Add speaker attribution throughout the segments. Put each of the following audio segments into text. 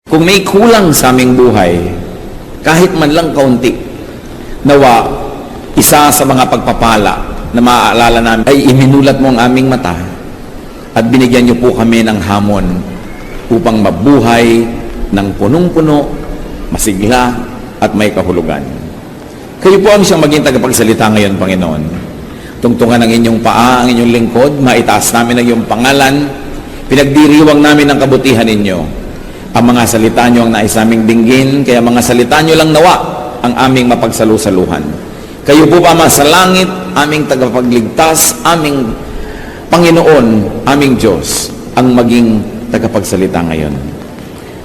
Speaker 1: Kung may kulang sa aming buhay, kahit man lang kaunti, nawa, isa sa mga pagpapala na maaalala namin ay iminulat mo ang aming mata at binigyan niyo po kami ng hamon upang mabuhay ng punong-puno, masigla at may kahulugan. Kayo po ang siyang maging tagapagsalita ngayon, Panginoon. Tungtungan ang inyong paa, ang inyong lingkod, maitaas namin ang iyong pangalan, pinagdiriwang namin ang kabutihan ninyo. Ang mga salita nyo ang nais naming dinggin, kaya mga salita nyo lang nawa ang aming mapagsalusaluhan. Kayo po pa sa langit, aming tagapagligtas, aming Panginoon, aming Diyos, ang maging tagapagsalita ngayon.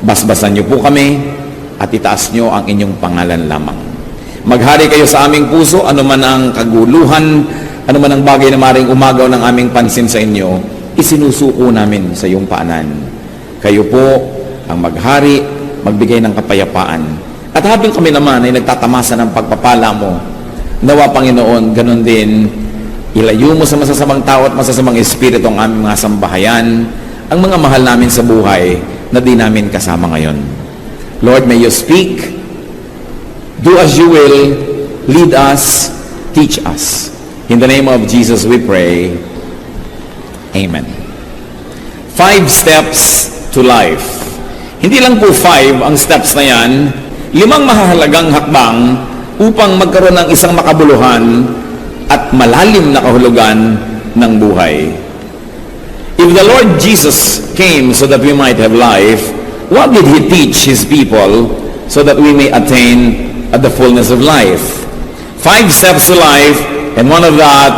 Speaker 1: Basbasan nyo po kami at itaas nyo ang inyong pangalan lamang. Maghari kayo sa aming puso, anuman ang kaguluhan, anuman ang bagay na maring umagaw ng aming pansin sa inyo, isinusuko namin sa iyong paanan. Kayo po ang maghari, magbigay ng kapayapaan. At habang kami naman ay nagtatamasa ng pagpapala mo, nawa Panginoon, ganun din, ilayo mo sa masasamang tao at masasamang espiritu ang aming mga sambahayan, ang mga mahal namin sa buhay na di namin kasama ngayon. Lord, may you speak, do as you will, lead us, teach us. In the name of Jesus we pray. Amen. 5 steps to life. Hindi lang po 5 ang steps na yan, 5 mahahalagang hakbang upang magkaroon ng isang makabuluhan at malalim na kahulugan ng buhay. If the Lord Jesus came so that we might have life, what did He teach His people so that we may attain the fullness of life? 5 steps to life, and one of that,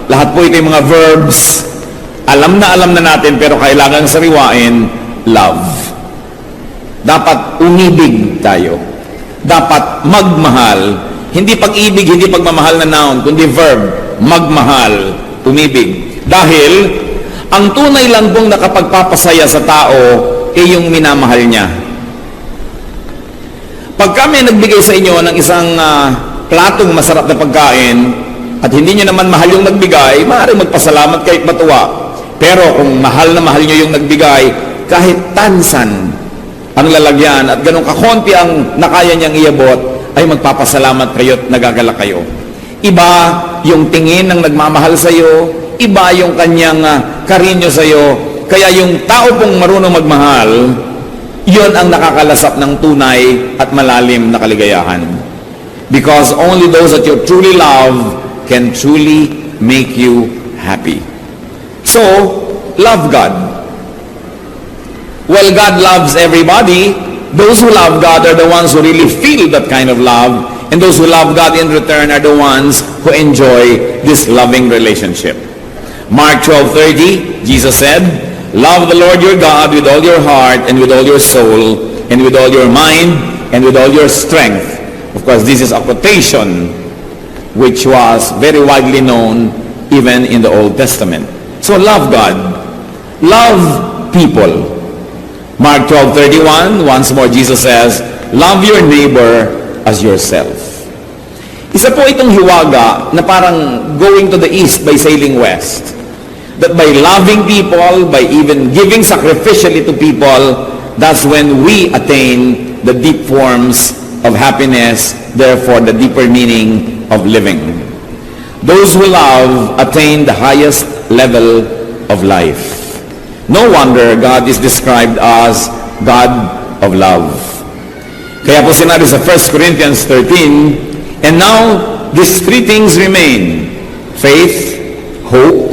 Speaker 1: lahat po ito yung mga verbs, alam na natin pero kailangang sariwain, love. Dapat umibig tayo. Dapat magmahal. Hindi pag-ibig, hindi pagmamahal na noun, kundi verb, magmahal, umibig. Dahil, ang tunay lang pong nakapagpapasaya sa tao ay yung minamahal niya. Pag kami nagbigay sa inyo ng isang platong masarap na pagkain at hindi nyo naman mahal yung nagbigay, maaaring magpasalamat kahit matuwa. Pero kung mahal na mahal nyo yung nagbigay, kahit tansan ang lalagyan at ganun kakonti ang nakaya niyang iabot, ay magpapasalamat kayo at nagagalak kayo. Iba yung tingin ng nagmamahal sa iyo, iba yung kanyang karinyo sa iyo. Kaya yung tao pong marunong magmahal, yon ang nakakalasap ng tunay at malalim na kaligayahan. Because only those that you truly love can truly make you happy. So, love God. Well, God loves everybody. Those who love God are the ones who really feel that kind of love, and those who love God in return are the ones who enjoy this loving relationship. Mark 12:30, Jesus said, "Love the Lord your God with all your heart and with all your soul and with all your mind and with all your strength." Of course, this is a quotation which was very widely known even in the Old Testament. So love God. Love people. Mark 12:31, once more Jesus says, "Love your neighbor as yourself." Isa po itong hiwaga na parang going to the east by sailing west. That by loving people, by even giving sacrificially to people, that's when we attain the deep forms of happiness, therefore the deeper meaning of living. Those who love attain the highest level of life. No wonder God is described as God of love. Kaya po sinabi sa 1 Corinthians 13, "And now these 3 things remain, faith, hope,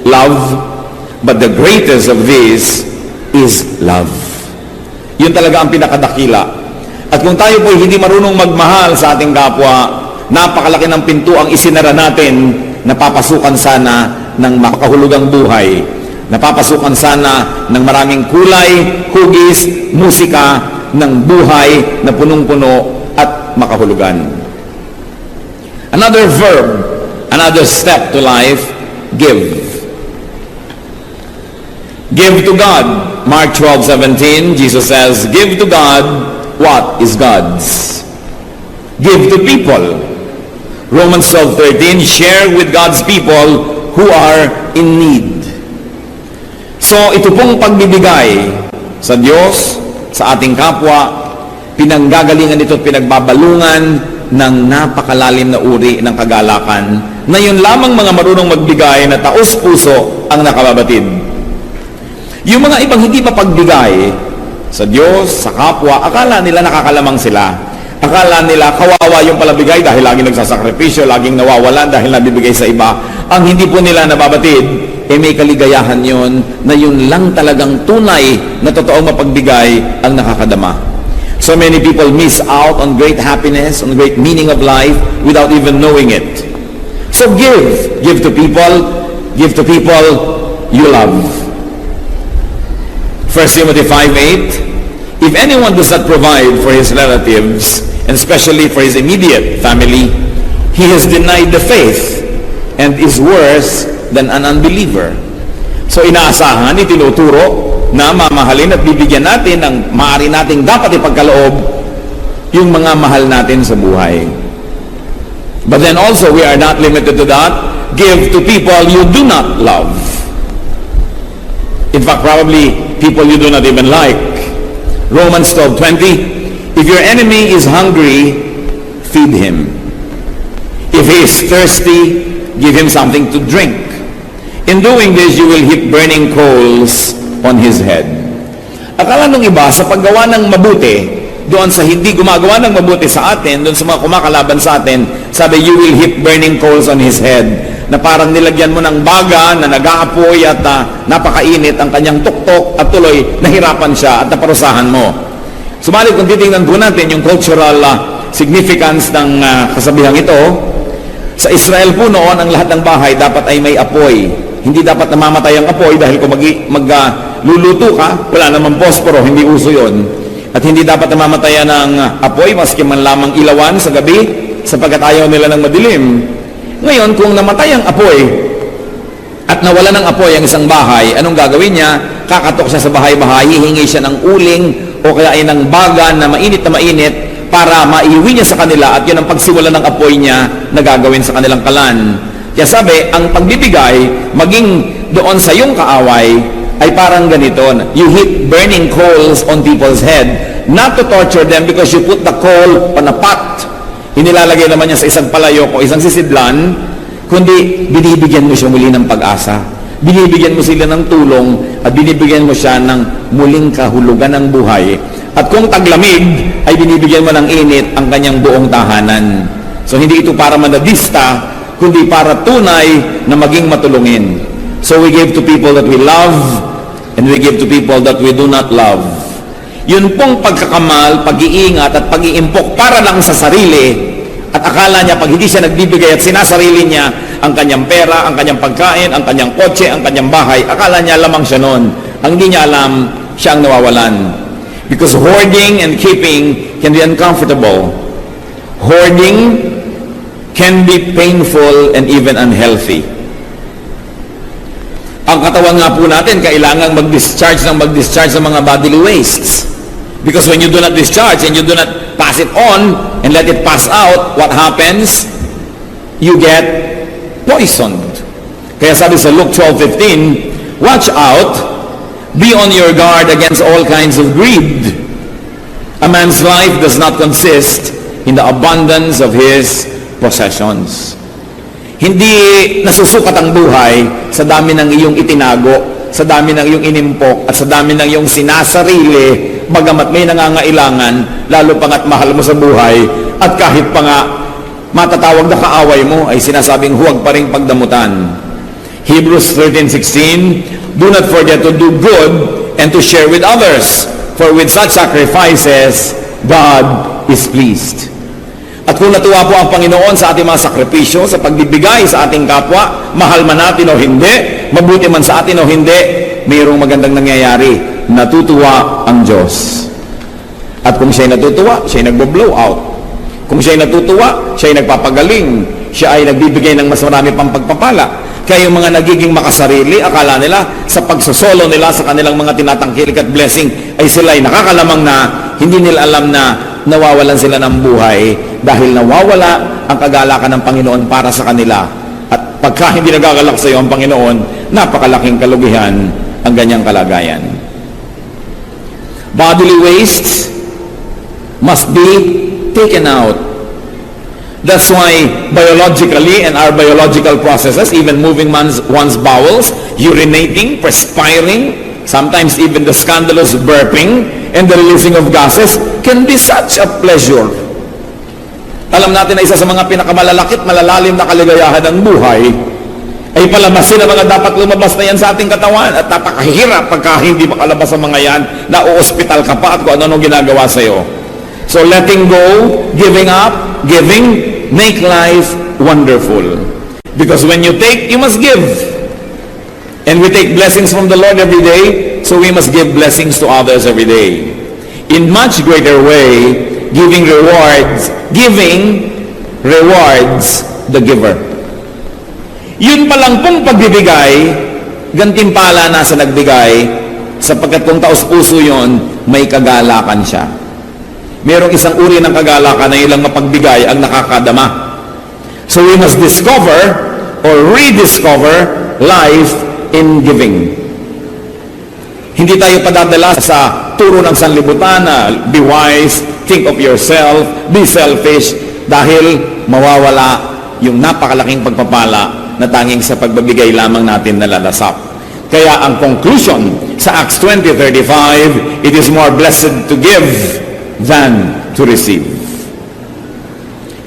Speaker 1: love, but the greatest of these is love." Yun talaga ang pinakadakila. At kung tayo po hindi marunong magmahal sa ating kapwa, napakalaki ng pinto ang isinara natin, napapasukan sana ng makahulugang buhay. Napapasukan sana ng maraming kulay, hugis, musika, ng buhay na punong-puno at makahulugan. Another verb, another step to life, give. Give to God. Mark 12:17, Jesus says, "Give to God what is God's." Give to people. Romans 12:13, share with God's people who are in need. So, ito pong pagbibigay sa Diyos, sa ating kapwa, pinanggagalingan ito at pinagbabalungan ng napakalalim na uri ng kagalakan na yun lamang mga marunong magbigay na taos-puso ang nakababatid. Yung mga ibang hindi mapagbigay sa Diyos, sa kapwa, akala nila nakakalamang sila. Akala nila kawawa yung palabigay dahil laging nagsasakripisyo, laging nawawalan dahil nabibigay sa iba. Ang hindi po nila nababatid, may kaligayahan yun na yun lang talagang tunay na totoong mapagbigay ang nakakadama. So many people miss out on great happiness, on great meaning of life without even knowing it. So give to people you love. 1 Timothy 5:8, if anyone does not provide for his relatives, and especially for his immediate family, he has denied the faith and is worse than an unbeliever. So inaasahan, itinuturo na mamahalin at bibigyan natin ng maaari nating dapat ipagkaloob yung mga mahal natin sa buhay. But then also, we are not limited to that. Give to people you do not love. In fact, probably people you do not even like. Romans 12:20, if your enemy is hungry, feed him. If he is thirsty, give him something to drink. In doing this, you will heap burning coals on his head. Akala nung iba, sa paggawa ng mabuti, doon sa hindi gumagawa ng mabuti sa atin, doon sa mga kumakalaban sa atin, sabi, you will heap burning coals on his head. Na parang nilagyan mo ng baga na nag-aapoy at napakainit ang kanyang tuktok at tuloy nahirapan siya at naparusahan mo. Subalit kung titingnan po natin yung cultural significance ng kasabihang ito, sa Israel po noon ang lahat ng bahay dapat ay may apoy. Hindi dapat namamatay ang apoy dahil kung magluluto ka, wala namang posporo, hindi uso yun. At hindi dapat namamatayan ng apoy maski man lamang ilawan sa gabi sapagkat ayaw nila ng madilim. Ngayon, kung namatay ang apoy at nawala ng apoy ang isang bahay, anong gagawin niya? Kakatok siya sa bahay-bahay, hihingi siya ng uling o kaya ay ng baga na mainit para maiuwi niya sa kanila at yun ang pagsiwala ng apoy niya na gagawin sa kanilang kalan. Kaya sabi, ang pagbibigay, maging doon sa iyong kaaway, ay parang ganito, you heap burning coals on people's head, not to torture them because you put the coal on a pot. Inilalagay naman niya sa isang palayok o isang sisidlan, kundi binibigyan mo siya muli ng pag-asa. Binibigyan mo sila ng tulong at binibigyan mo siya ng muling kahulugan ng buhay. At kung taglamig, ay binibigyan mo ng init ang kanyang buong tahanan. So hindi ito para manadista, kundi para tunay na maging matulungin. So we give to people that we love and we give to people that we do not love. Yun pong pagkakamal, pag-iingat at pag-iimpok para lang sa sarili at akala niya pag hindi siya nagbibigay at sinasarili niya ang kanyang pera, ang kanyang pagkain, ang kanyang kotse, ang kanyang bahay, akala niya lamang siya noon. Ang hindi niya alam, siya ang nawawalan. Because hoarding and keeping can be uncomfortable. Hoarding can be painful and even unhealthy. Ang katawan nga po natin, kailangan mag-discharge ng mga bodily wastes. Because when you do not discharge and you do not pass it on and let it pass out, what happens? You get poisoned. Kaya sabi sa Luke 12:15, watch out, be on your guard against all kinds of greed. A man's life does not consist in the abundance of his possessions. Hindi nasusukat ang buhay sa dami ng iyong itinago, sa dami ng iyong inimpok, at sa dami ng iyong sinasarili, bagamat may nangangailangan, lalo pa nga't mahal mo sa buhay, at kahit pa nga matatawag na kaaway mo, ay sinasabing huwag pa ring pagdamutan. Hebrews 13:16, do not forget to do good and to share with others, for with such sacrifices, God is pleased. At kung natuwa po ang Panginoon sa ating mga sakripisyo, sa pagbibigay sa ating kapwa, mahal man natin o hindi, mabuti man sa atin o hindi, mayroong magandang nangyayari. Natutuwa ang Diyos. At kung siya'y natutuwa, siya'y nagbo-blow out. Kung siya'y natutuwa, siya'y nagpapagaling. Siya ay nagbibigay ng mas marami pang pagpapala. Kaya yung mga nagiging makasarili, akala nila sa pagsosolo nila sa kanilang mga tinatangkilik at blessing, ay sila'y nakakalamang na hindi nila alam na nawawalan sila ng buhay dahil nawawala ang kagalakan ng Panginoon para sa kanila. At pagka hindi nagagalak sa iyo ang Panginoon, napakalaking kalugihan ang ganyang kalagayan. Bodily wastes must be taken out. That's why biologically and our biological processes, even moving one's bowels, urinating, perspiring, sometimes even the scandalous burping and the releasing of gases can be such a pleasure. Alam natin na isa sa mga pinakamalalakit, malalalim na kaligayahan ng buhay ay palamasin ang mga dapat lumabas na yan sa ating katawan at napakahirap pagka hindi makalabas ang mga yan na o-hospital ka pa at kung ano ginagawa sa'yo. So letting go, giving up, giving, make life wonderful. Because when you take, you must give. And we take blessings from the Lord every day, so we must give blessings to others every day. In much greater way, giving rewards the giver. Yun pa lang pong pagbibigay, gantimpala na sa nagbigay, sapagkat kung taos-puso yun, may kagalakan siya. Merong isang uri ng kagalakan na ilang mapagbigay ang nakakadama. So we must discover or rediscover life in giving. Hindi tayo padadala sa turo ng sanlibutan na be wise, think of yourself, be selfish, dahil mawawala yung napakalaking pagpapala na tanging sa pagbabigay lamang natin nalalasap. Kaya ang conclusion sa Acts 20:35, it is more blessed to give than to receive.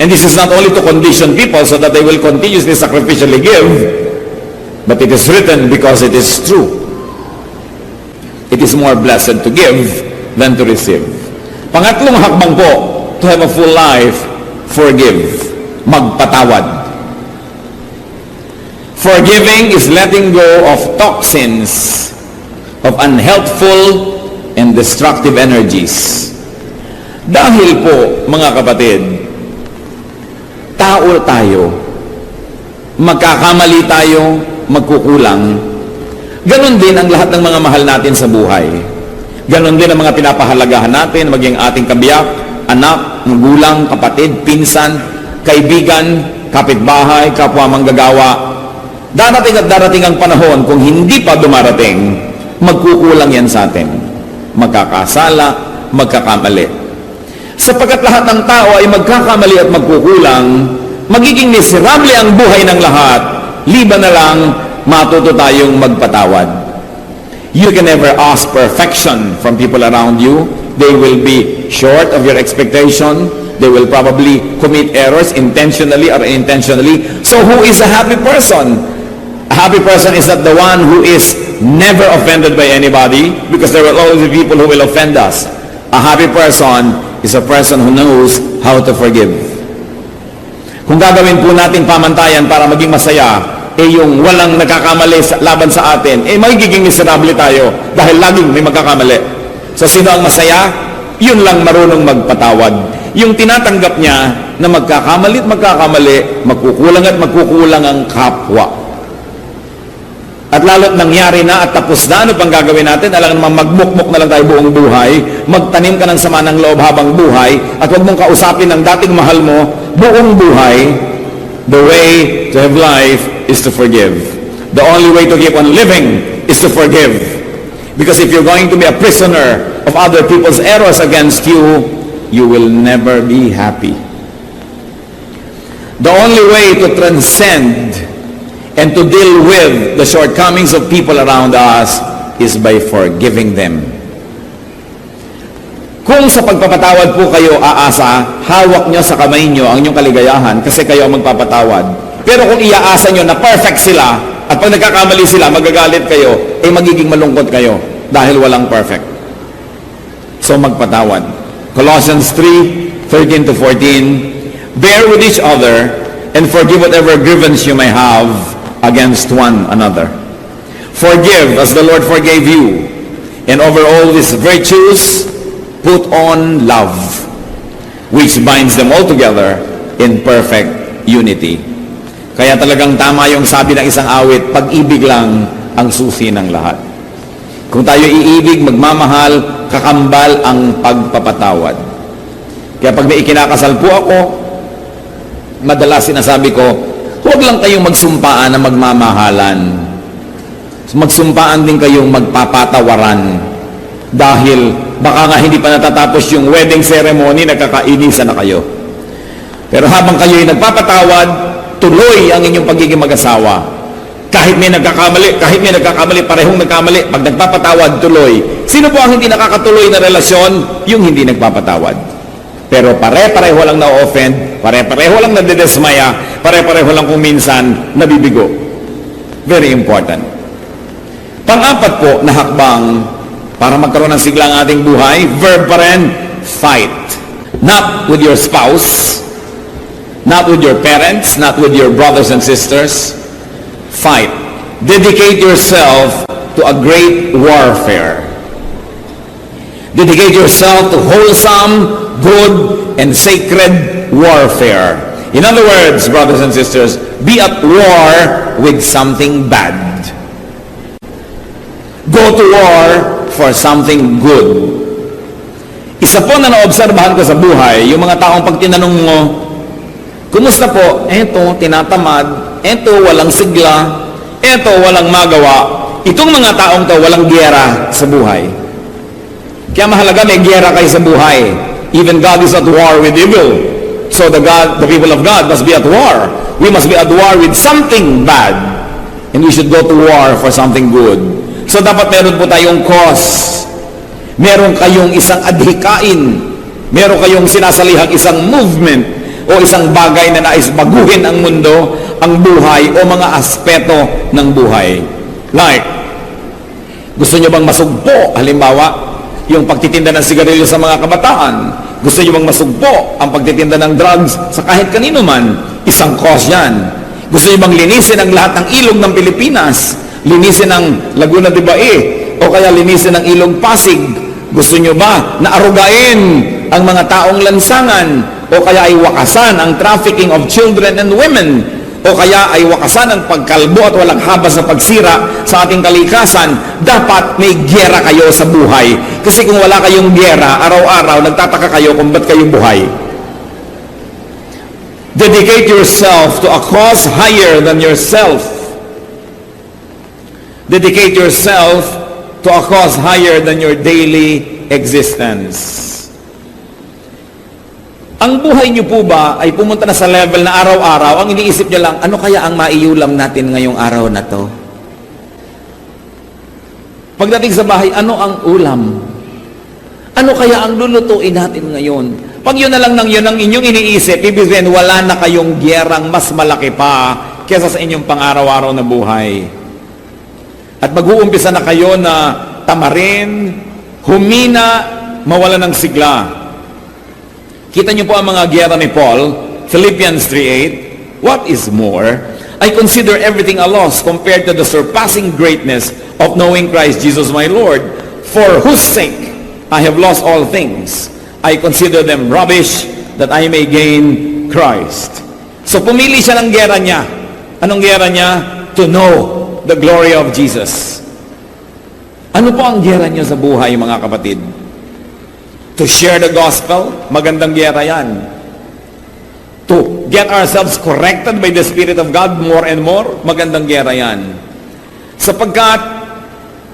Speaker 1: And this is not only to condition people so that they will continuously sacrificially give, but it is written because it is true. It is more blessed to give than to receive. Pangatlong hakbang po, to have a full life, forgive. Magpatawad. Forgiving is letting go of toxins, of unhelpful and destructive energies. Dahil po, mga kapatid, tao tayo, magkakamali tayo, magkukulang. Ganon din ang lahat ng mga mahal natin sa buhay. Ganon din ang mga pinapahalagahan natin, maging ating kabiyak, anak, magulang, kapatid, pinsan, kaibigan, kapitbahay, kapwa manggagawa. Darating at darating ang panahon, kung hindi pa dumarating, magkukulang yan sa atin. Magkakasala, magkakamali. Sapagkat lahat ng tao ay magkakamali at magkukulang, magiging miserable ang buhay ng lahat, liban na lang matuto tayong magpatawad. You can never ask perfection from people around you. They will be short of your expectation. They will probably commit errors intentionally or unintentionally. So who is a happy person? A happy person is not the one who is never offended by anybody, because there will always be people who will offend us. A happy person is a person who knows how to forgive. Kung gagawin po natin pamantayan para maging masaya, yung walang nagkakamali laban sa atin, magiging miserable tayo dahil laging may magkakamali. So sino ang masaya? Yun lang marunong magpatawad. Yung tinatanggap niya na magkakamali at magkakamali, magkukulang ang kapwa. At lalo't nangyari na at tapos na, ano pang gagawin natin? Alam naman, magmukmuk na lang tayo buong buhay, magtanim ka ng sama ng loob habang buhay, at huwag mong kausapin ang dating mahal mo buong buhay. The way to have life is to forgive. The only way to keep on living is to forgive. Because if you're going to be a prisoner of other people's errors against you, you will never be happy. The only way to transcend and to deal with the shortcomings of people around us is by forgiving them. Kung sa pagpapatawad po kayo aasa, hawak nyo sa kamay nyo ang inyong kaligayahan kasi kayo ang magpapatawad. Pero kung iaasa nyo na perfect sila at pag nagkakamali sila, magagalit kayo, magiging malungkot kayo dahil walang perfect. So magpatawad. Colossians 3:13-14, bear with each other and forgive whatever grievance you may have against one another. Forgive as the Lord forgave you, and over all these virtues put on love, which binds them all together in perfect unity. Kaya talagang tama yung sabi ng isang awit, pag-ibig lang ang susi ng lahat. Kung tayo iibig, magmamahal, kakambal ang pagpapatawad. Kaya pag may ikinakasal po ako, madalas sinasabi ko, huwag lang kayong magsumpaan na magmamahalan. Magsumpaan din kayong magpapatawaran. Dahil baka nga hindi pa natatapos yung wedding ceremony, nagkakainisan na kayo. Pero habang kayo'y nagpapatawad, tuloy ang inyong pagiging mag-asawa. Kahit may nagkakamali, parehong nagkamali, pag nagpapatawad, tuloy. Sino po ang hindi nakakatuloy na relasyon? Yung hindi nagpapatawad. Pero pare-pareho lang na-offend, pare-pareho lang nadedesmaya, pare-pareho lang kung minsan nabibigo. Very important. Pang-apat po na hakbang para magkaroon ng sigla ang ating buhay, verb pa rin, fight. Not with your spouse, not with your parents, not with your brothers and sisters. Fight. Dedicate yourself to a great warfare. Dedicate yourself to wholesome, good, and sacred warfare. In other words, brothers and sisters, be at war with something bad. Go to war for something good. Isa po na naobserbahan ko sa buhay, yung mga taong pag tinanong mo, kumusta po? Eto, tinatamad. Eto, walang sigla. Eto, walang magawa. Itong mga taong to, walang giyera sa buhay. Kaya mahalaga may giyera kayo sa buhay. Even God is at war with evil. So the people of God must be at war. We must be at war with something bad. And we should go to war for something good. So dapat meron po tayong cause. Meron kayong isang adhikain. Meron kayong sinasalihang isang movement o isang bagay na nais baguhin ang mundo, ang buhay o mga aspeto ng buhay. Like, gusto nyo bang masugpo? Halimbawa, yung pagtitinda ng sigarilyo sa mga kabataan. Gusto nyo bang masugpo ang pagtitinda ng drugs sa kahit kanino man? Isang cause yan. Gusto nyo bang linisin ang lahat ng ilog ng Pilipinas? Linisin ang Laguna de Bae? O kaya linisin ang ilog Pasig? Gusto nyo ba na arugain ang mga taong lansangan? O kaya ay wakasan ang trafficking of children and women? O kaya ay wakasan ang pagkalbo at walang habas na pagsira sa ating kalikasan? Dapat may giyera kayo sa buhay. Kasi kung wala kayong giyera, araw-araw nagtataka kayo kung ba't kayo buhay. Dedicate yourself to a cause higher than yourself. Dedicate yourself to a cause higher than your daily existence. Ang buhay niyo po ba ay pumunta na sa level na araw-araw, ang iniisip niyo lang, ano kaya ang maiulam natin ngayong araw na to? Pagdating sa bahay, ano ang ulam? Ano kaya ang lulutuin natin ngayon? Pag yun na lang ng yun ang inyong iniisip, ibig sabihin, wala na kayong giyerang mas malaki pa kesa sa inyong pang-araw-araw na buhay. At mag-uumpisa na kayo na tamarin, humina, mawala ng sigla. Kita niyo po ang mga giyera ni Paul, Philippians 3:8. What is more, I consider everything a loss compared to the surpassing greatness of knowing Christ Jesus my Lord, for whose sake I have lost all things. I consider them rubbish that I may gain Christ. So pumili siya ng giyera niya. Anong giyera niya? To know the glory of Jesus. Ano po ang giyera niyo sa buhay, mga kapatid? To share the gospel, magandang giyera yan. To get ourselves corrected by the Spirit of God more and more, magandang giyera yan. Sapagkat,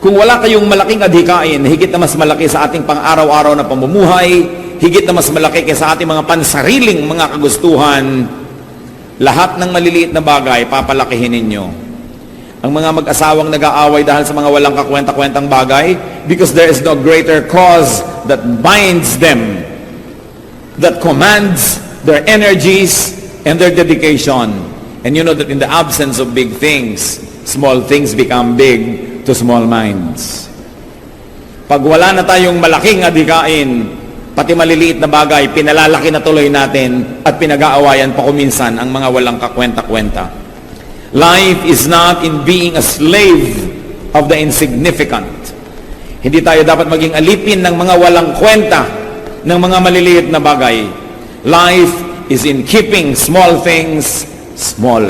Speaker 1: kung wala kayong malaking adhikain, higit na mas malaki sa ating pang-araw-araw na pamumuhay, higit na mas malaki kaysa ating mga pansariling mga kagustuhan, lahat ng maliliit na bagay, papalakihin ninyo. Ang mga mag-asawang nag-aaway dahil sa mga walang kakwenta-kwentang bagay, because there is no greater cause that binds them, that commands their energies and their dedication. And you know that in the absence of big things, small things become big to small minds. Pag wala na tayong malaking adhikain, pati maliliit na bagay, pinalalaki na tuloy natin at pinag-aawayan pa kuminsan ang mga walang kakwenta-kwenta. Life is not in being a slave of the insignificant. Hindi tayo dapat maging alipin ng mga walang kwenta, ng mga maliliit na bagay. Life is in keeping small things small.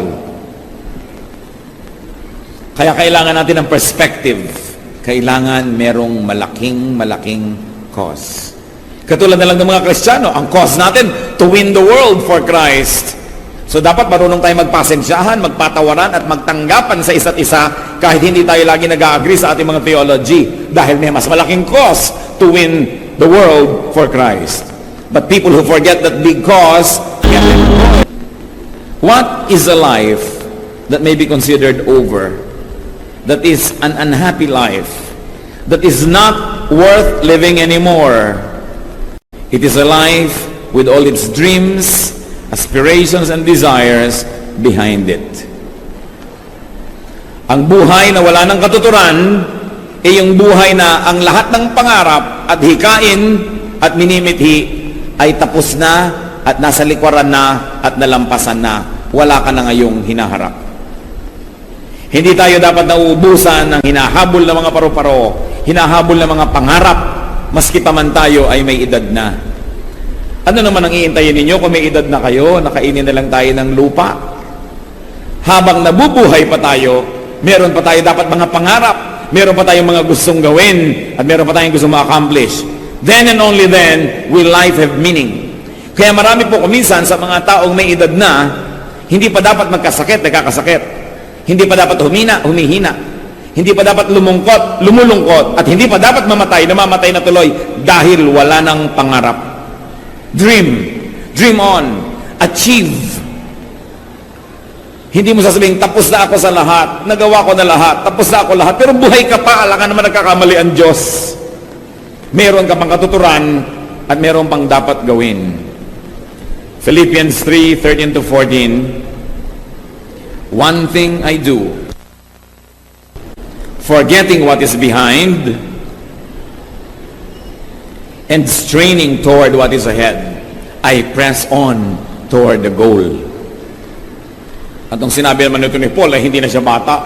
Speaker 1: Kaya kailangan natin ng perspective. Kailangan merong malaking cause. Katulad na lang ng mga Kristiyano, ang cause natin, to win the world for Christ. So dapat marunong tayo magpasensyahan, magpatawaran at magtanggapan sa isa't isa kahit hindi tayo lagi nag-agree sa ating mga theology dahil may mas malaking cause to win the world for Christ. But people who forget that big cause get destroyed. What is a life that may be considered over? That is an unhappy life, that is not worth living anymore. It is a life with all its dreams, aspirations, and desires behind it. Ang buhay na wala ng katuturan ay yung buhay na ang lahat ng pangarap at hikain at minimithi ay tapos na at nasa likwaran na at nalampasan na. Wala ka na ngayong hinaharap. Hindi tayo dapat nauubusan ng hinahabol ng mga paru-paro, hinahabol ng mga pangarap, maski pa man tayo ay may edad na. Ano naman ang iintayin ninyo kung may edad na kayo, nakainin na lang tayo ng lupa? Habang nabubuhay pa tayo, meron pa tayo dapat mga pangarap, meron pa tayong mga gustong gawin, at meron pa tayong gustong ma-accomplish. Then and only then will life have meaning. Kaya marami po kuminsan sa mga taong may edad na, hindi pa dapat magkasakit, nagkakasakit. Hindi pa dapat humina, humihina. Hindi pa dapat lumungkot, lumulungkot. At hindi pa dapat mamatay, namamatay na tuloy dahil wala ng pangarap. Dream on, achieve. Hindi mo sasabihin, tapos na ako sa lahat, nagawa ko na lahat, tapos na ako lahat, pero buhay ka pa, alam ka naman nagkakamali ang Diyos. Meron ka pang katuturan at meron pang dapat gawin. Philippians 3:13-14. One thing I do, forgetting what is behind and straining toward what is ahead, I press on toward the goal. At nung sinabi naman ito ni Paul ay hindi na siya bata.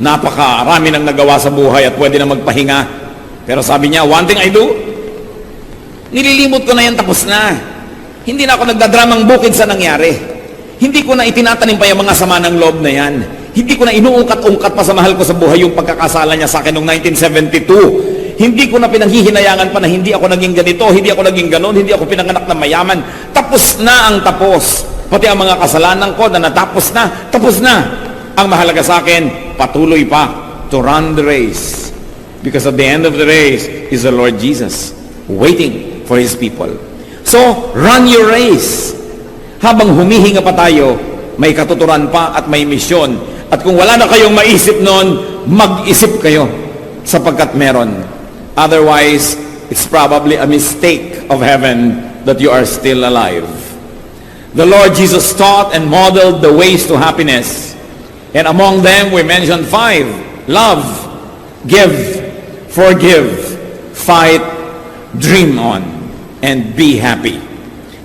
Speaker 1: Napakarami nang nagawa sa buhay at pwede na magpahinga. Pero sabi niya, one thing I do, nililimot ko na yan, tapos na. Hindi na ako nagdadramang bukid sa nangyari. Hindi ko na itinatanim pa yung mga sama ng loob na yan. Hindi ko na inuungkat-ungkat pa sa mahal ko sa buhay yung pagkakasala niya sa akin noong 1972. Hindi ko na pinanghihinayangan pa na hindi ako naging ganito, hindi ako naging ganon, hindi ako pinanganak na mayaman. Tapos na ang tapos. Pati ang mga kasalanan ko na natapos na, tapos na. Ang mahalaga sa akin, patuloy pa to run the race. Because at the end of the race is the Lord Jesus waiting for His people. So, run your race. Habang humihinga pa tayo, may katuturan pa at may misyon. At kung wala na kayong maisip noon, mag-isip kayo sapagkat meron. Otherwise, it's probably a mistake of heaven that you are still alive. The Lord Jesus taught and modeled the ways to happiness. And among them, we mentioned 5. Love, give, forgive, fight, dream on, and be happy.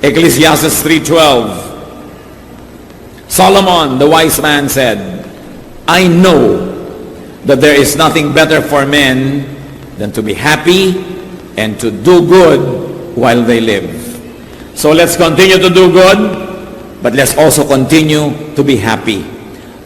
Speaker 1: Ecclesiastes 3:12. Solomon, the wise man, said, I know that there is nothing better for men than to be happy and to do good while they live. So let's continue to do good, but let's also continue to be happy.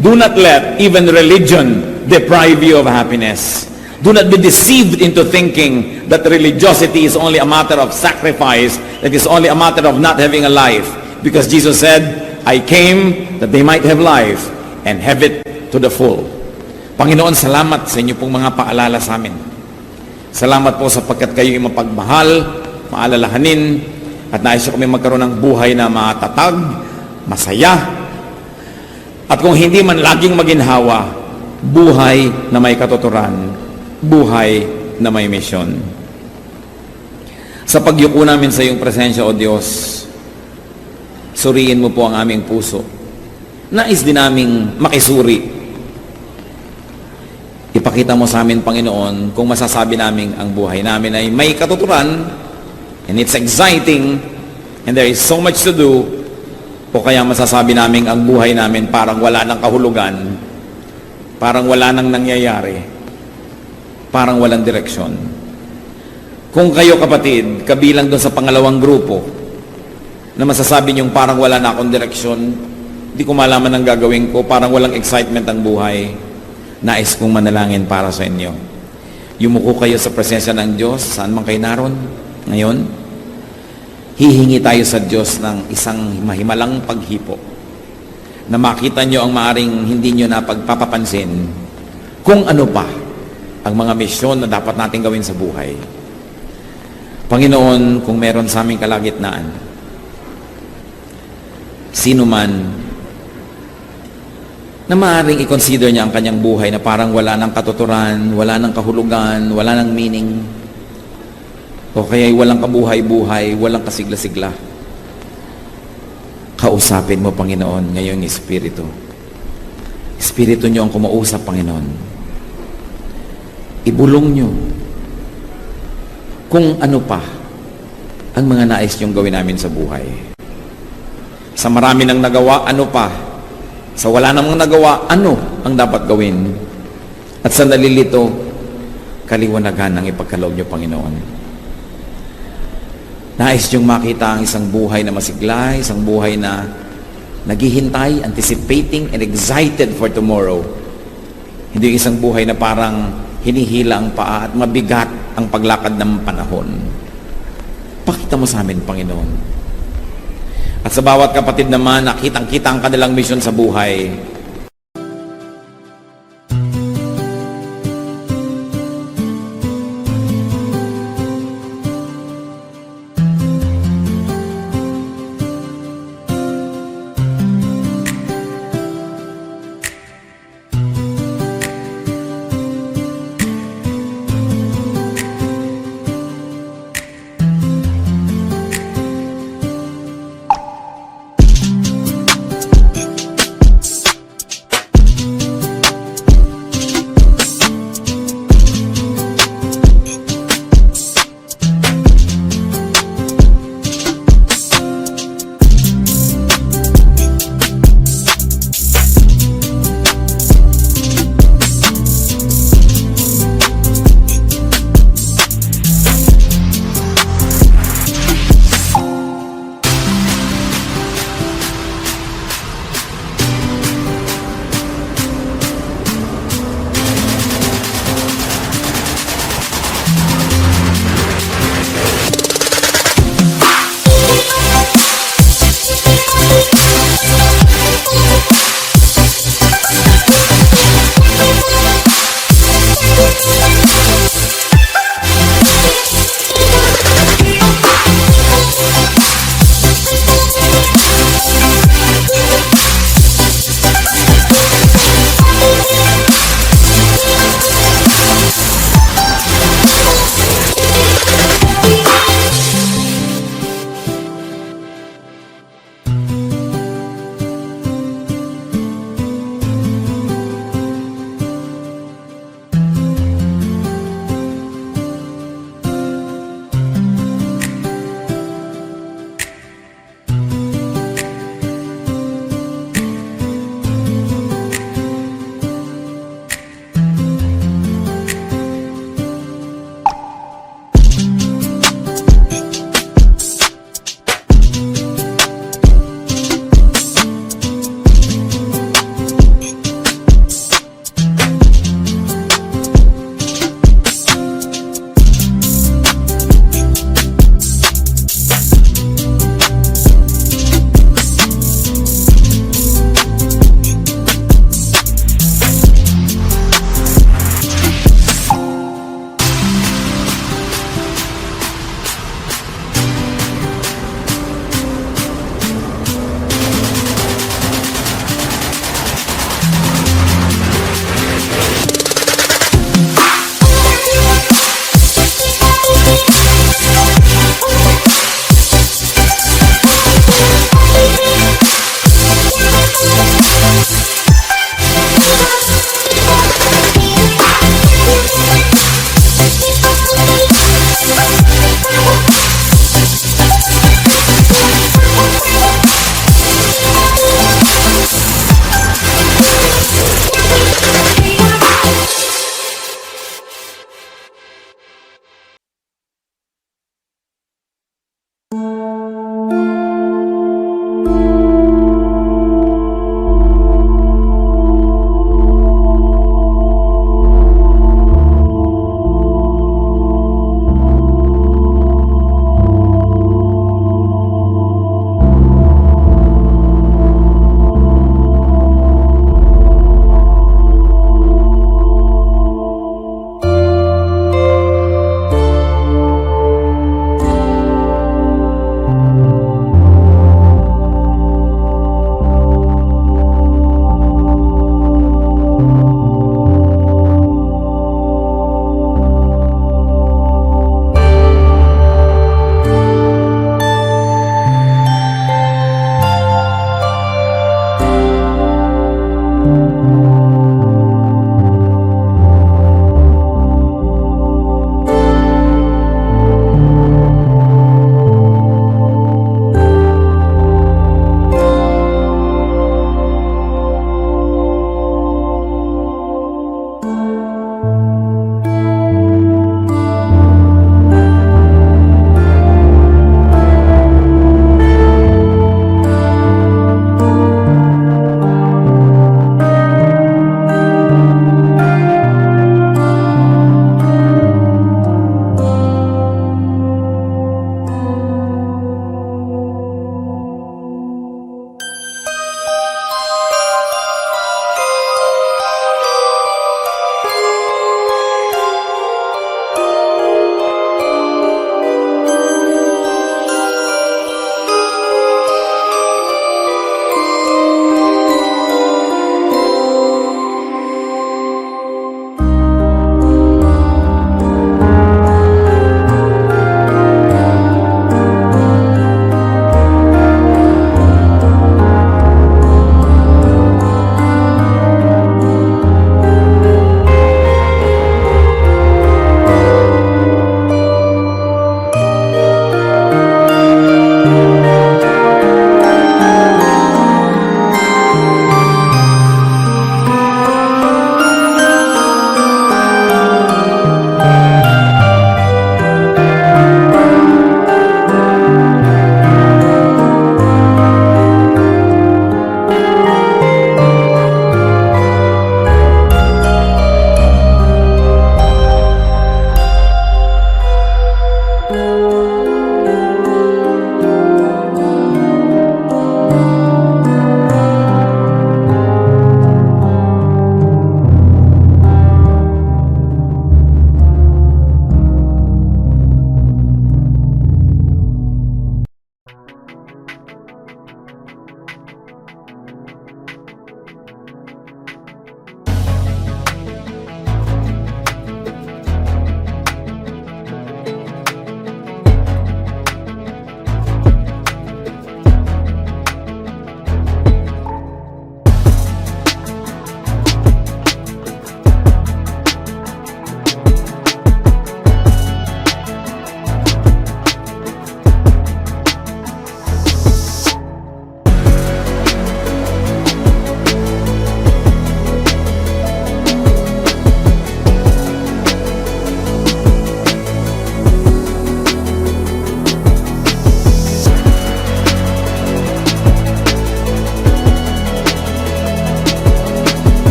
Speaker 1: Do not let even religion deprive you of happiness. Do not be deceived into thinking that religiosity is only a matter of sacrifice, that is only a matter of not having a life. Because Jesus said, I came that they might have life and have it to the full. Panginoon, salamat sa inyo pong mga paalala sa amin. Salamat po sapagkat kayo yung mapagmahal, maalalahanin, at nais kami magkaroon ng buhay na matatag, masaya, at kung hindi man laging maginhawa, buhay na may katuturan, buhay na may misyon. Sa pagyuko namin sa iyong presensya, O Diyos, suriin mo po ang aming puso. Nais din naming makisuri. Ipakita mo sa amin, Panginoon, kung masasabi namin ang buhay namin ay may katuturan, and it's exciting, and there is so much to do, o kaya masasabi namin ang buhay namin parang wala ng kahulugan, parang wala nang nangyayari, parang walang direksyon. Kung kayo, kapatid, kabilang doon sa pangalawang grupo, na masasabi niyong parang wala na akong direksyon, di ko malaman ang gagawin ko, parang walang excitement ang buhay, nais kong manalangin para sa inyo. Yumuko kayo sa presensya ng Diyos, saan man kayo naroon ngayon. Hihingi tayo sa Diyos ng isang mahimalang paghipo na makita nyo ang maaring hindi nyo na pagpapapansin kung ano pa ang mga misyon na dapat natin gawin sa buhay. Panginoon, kung meron sa aming kalagitnaan, sino man na maaaring i-consider niya ang kanyang buhay na parang wala ng katuturan, wala ng kahulugan, wala ng meaning, o kaya'y walang kabuhay-buhay, walang kasigla-sigla. Kausapin mo, Panginoon, ngayong Espiritu. Espiritu niyo ang kumausap, Panginoon. Ibulong niyo kung ano pa ang mga nais niyong gawin namin sa buhay. Sa marami nang nagawa, ano pa? Sa wala namang nagawa, ano ang dapat gawin? At sa nalilito, kaliwanagan ang ipagkaloob niyo, Panginoon. Nais niyong makita ang isang buhay na masigla, isang buhay na naghihintay, anticipating, and excited for tomorrow. Hindi yung isang buhay na parang hinihila ang paa at mabigat ang paglakad ng panahon. Pakita mo sa amin, Panginoon. At sa bawat kapatid naman, nakitang-kita ang kanilang misyon sa buhay.